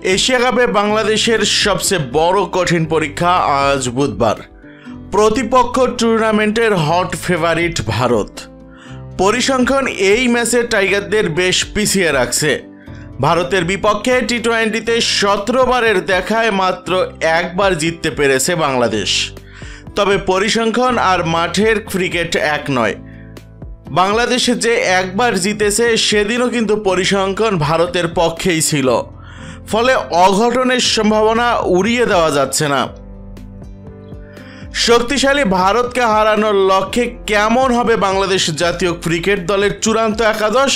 Asia কাপে বাংলাদেশের সবচেয়ে বড় কঠিন পরীক্ষা আজ বুধবার। প্রতিপক্ষ টুর্নামেন্টের হট ফেভারিট ভারত। পরিসংখ্যান এই ম্যাচে টাইগারদের বেশ পিছিয়ে রাখছে। ভারতের বিপক্ষে টি-20তে 17 বারের দেখায় মাত্র একবার জিততে পেরেছে বাংলাদেশ। তবে পরিসংখ্যান আর মাঠের ক্রিকেট এক নয়। বাংলাদেশে যে একবার জিতেছে সেদিনও কিন্তু পরিসংখ্যান ভারতের পক্ষেই ছিল, ফলে অঘটনের সম্ভাবনা উড়িয়ে দেওয়া যাচ্ছে না। শক্তিশালী ভারতকে হারানোর লক্ষ্যে কেমন হবে বাংলাদেশ জাতীয় ক্রিকেট দলের চূড়ান্ত একাদশ?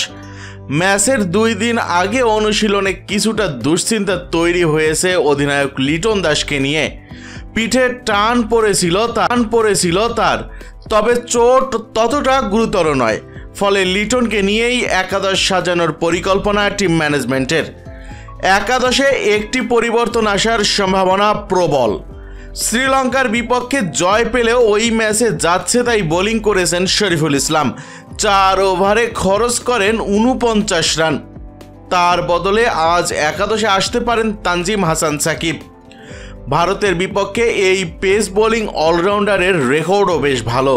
ম্যাচের 2 দিন আগে অনুশীলনে কিছুটা দুশ্চিন্তা তৈরি হয়েছে অধিনায়ক লিটন দাসকে নিয়ে। পিঠে টান পড়েছিল তার, তবে চোট ততটা গুরুতর নয়। ফলে লিটনকে নিয়েই একাদশ সাজানোর পরিকল্পনা টিম ম্যানেজমেন্টের। একাদশে একটি পরিবর্তন আসার সম্ভাবনা প্রবল। শ্রীলঙ্কার বিপক্ষে জয় পেলেও ওই ম্যাচে যাচ্ছে তাই বোলিং করেছেন শরীফুল ইসলাম। 4 ওভারে খরচ করেন 49 রান। তার বদলে আজ একাদশে আসতে পারেন তানজিম হাসান সাকিব। ভারতের বিপক্ষে এই পেস বোলিং অলরাউন্ডারের রেকর্ডও বেশ ভালো।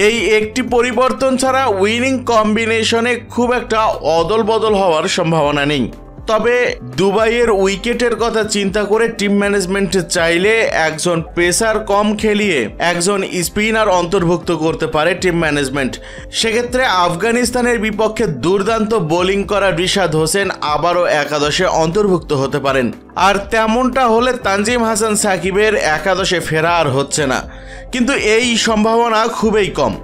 এই একটি পরিবর্তন ছাড়া উইনিং কম্বিনেশনে খুব একটা অদল বদল হওয়ার সম্ভাবনা নেই। তবে দুবাইয়ের উইকেটের কথা চিন্তা করে টিম ম্যানেজমেন্ট চাইলে একজন পেসার কম খেলিয়ে একজন স্পিনার অন্তর্ভুক্ত করতে পারে টিম ম্যানেজমেন্ট। সেক্ষেত্রে আফগানিস্তানের বিপক্ষে দুর্দান্ত বোলিং করা রিশাদ হোসেন আবারও একাদশে অন্তর্ভুক্ত হতে পারেন। আর তেমনটা হলে তানজিম হাসান সাকিবের একাদশে ফেরা আর হচ্ছে না, কিন্তু এই সম্ভাবনা খুবই কম।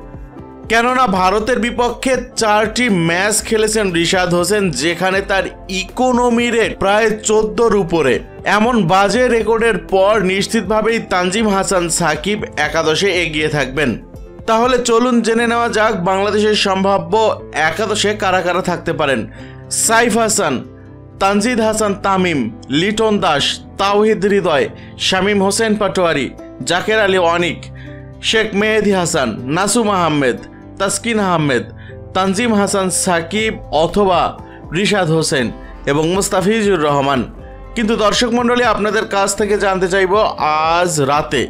কেননা ভারতের বিপক্ষে 4টি ম্যাচ খেলেছেন রিশাদ হোসেন, যেখানে তার ইকোনমি রেট প্রায় 14-র উপরে। এমন বাজে রেকর্ডের পর নিশ্চিতভাবেই তানজিম হাসান সাকিব একাদশে এগিয়ে থাকবেন। তাহলে চলুন জেনে নেওয়া যাক বাংলাদেশের সম্ভাব্য একাদশে কারা কারা থাকতে পারেন। সাইফ হাসান, তানজিদ হাসান তামিম, লিটন দাস, তাওহিদ হৃদয়, শামীম হোসেন পাটোয়ারি, জাকের আলী অনিক, শেখ মেহেদী হাসান, নাসুম আহমেদ, তাসকিন আহমেদ, তানজিম হাসান সাকিব অথবা রিশাদ হোসেন এবং মুস্তাফিজুর রহমান। কিন্তু দর্শক মণ্ডলী, আপনাদের কাছ থেকে জানতে চাইব আজ রাতে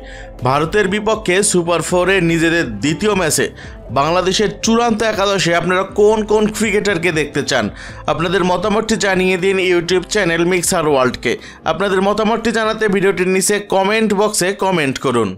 ভারতের বিপক্ষে সুপার 4-এ নিজেদের দ্বিতীয় ম্যাচে বাংলাদেশের চূড়ান্ত একাদশে আপনারা কোন কোন ক্রিকেটারকে দেখতে চান? আপনাদের মতামতটি জানিয়ে দিন ইউটিউব চ্যানেল মিক্সার ওয়ার্ল্ডকে। আপনাদের মতামতটি জানাতে ভিডিওটির নিচে কমেন্ট বক্সে কমেন্ট করুন।